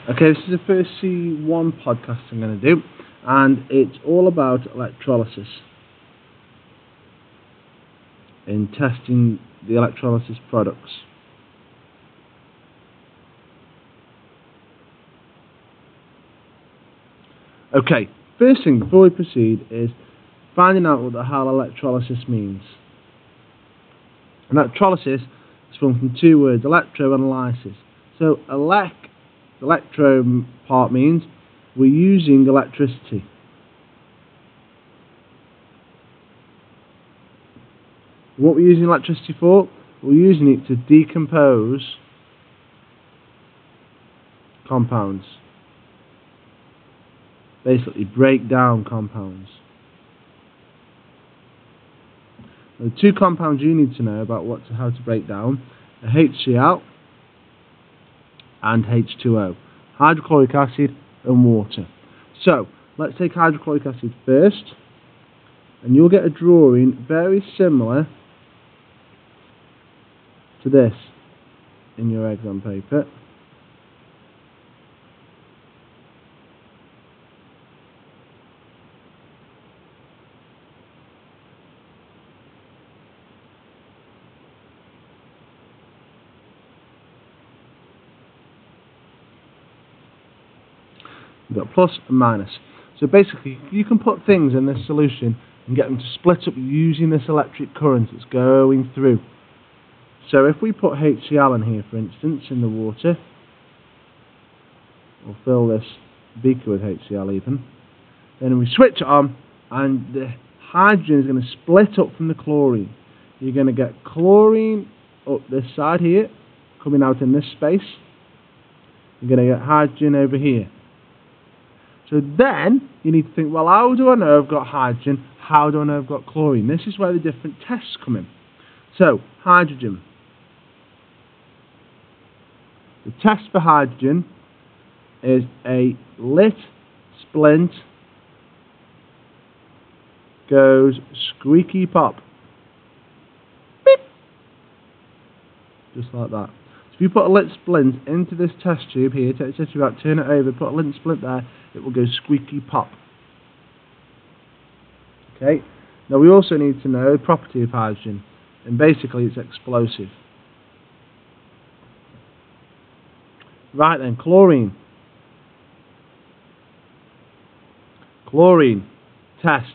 Okay, this is the first C1 podcast I'm going to do, and it's all about electrolysis in testing the electrolysis products. Okay, first thing before we proceed is finding out what the hell electrolysis means. Electrolysis is formed from two words, electro and lysis. So the electro part means we're using electricity. What we're using electricity for? We're using it to decompose compounds. Basically break down compounds. The two compounds you need to know about how to break down are HCl and H2O, hydrochloric acid and water. So let's take hydrochloric acid first, and you'll get a drawing very similar to this in your exam paper. We've got plus and minus. So basically, you can put things in this solution and get them to split up using this electric current that's going through. So if we put HCl in here, for instance, in the water, we'll fill this beaker with HCl even, then we switch it on, and the hydrogen is going to split up from the chlorine. You're going to get chlorine up this side here, coming out in this space. You're going to get hydrogen over here. So then, you need to think, well, how do I know I've got hydrogen? How do I know I've got chlorine? This is where the different tests come in. So, hydrogen. The test for hydrogen is a lit splint goes squeaky pop. Beep. Just like that. If you put a lit splint into this test tube here, take the test tube out, turn it over, put a lit splint there, it will go squeaky pop. Okay. Now we also need to know the property of hydrogen, and basically it's explosive. Right then, chlorine. Chlorine test.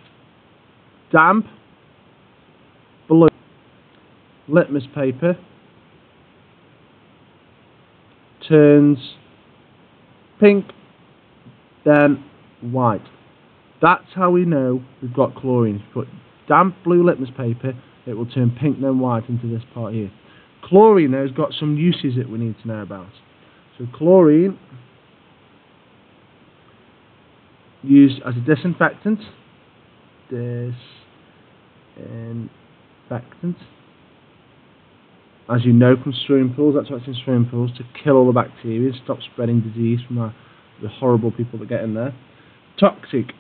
Damp, blue, litmus paper, turns pink, then white. That's how we know we've got chlorine. If you put damp blue litmus paper, it will turn pink then white into this part here. Chlorine has got some uses that we need to know about. So chlorine used as a disinfectant. As you know from swimming pools, that's why it's in swimming pools, to kill all the bacteria, stop spreading disease from the horrible people that get in there. Toxic.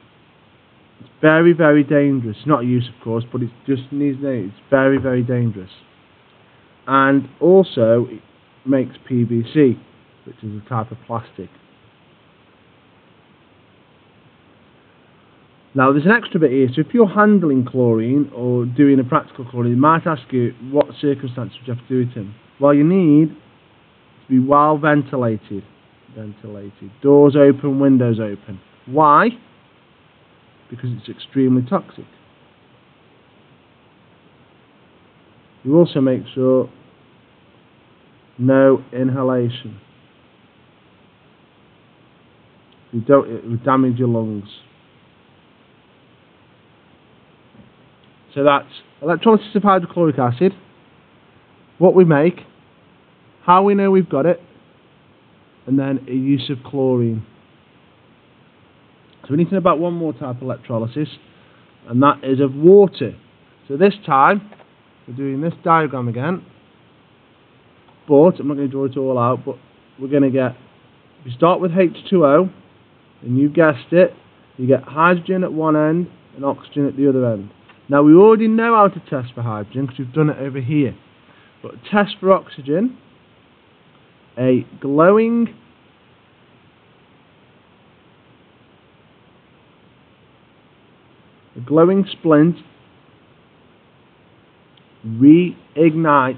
It's very, very dangerous. Not a use, of course, but it just needs to know it's very, very dangerous. And also, it makes PVC, which is a type of plastic. Now, there's an extra bit here. So if you're handling chlorine or doing a practical chlorine, they might ask you what circumstances would you have to do it in. Well, you need to be well ventilated. Doors open, windows open. Why? Because it's extremely toxic. You also make sure no inhalation. If you don't, it will damage your lungs. So that's electrolysis of hydrochloric acid, what we make, how we know we've got it, and then a use of chlorine. So we need to know about one more type of electrolysis, and that is of water. So this time, we're doing this diagram again, but I'm not going to draw it all out, but we're going to get, if you start with H2O, and you guessed it, you get hydrogen at one end and oxygen at the other end. Now we already know how to test for hydrogen because we've done it over here. But test for oxygen, a glowing The glowing splint reignites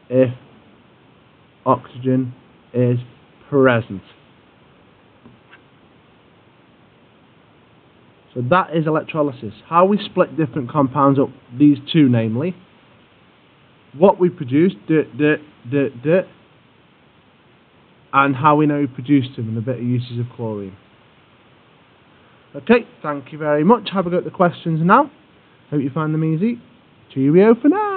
if oxygen is present. So that is electrolysis. How we split different compounds up, these two namely. What we produce, and how we know we produced them, and a bit of uses of chlorine. Okay, thank you very much. Have a go at the questions now. Hope you find them easy. Cheerio for now.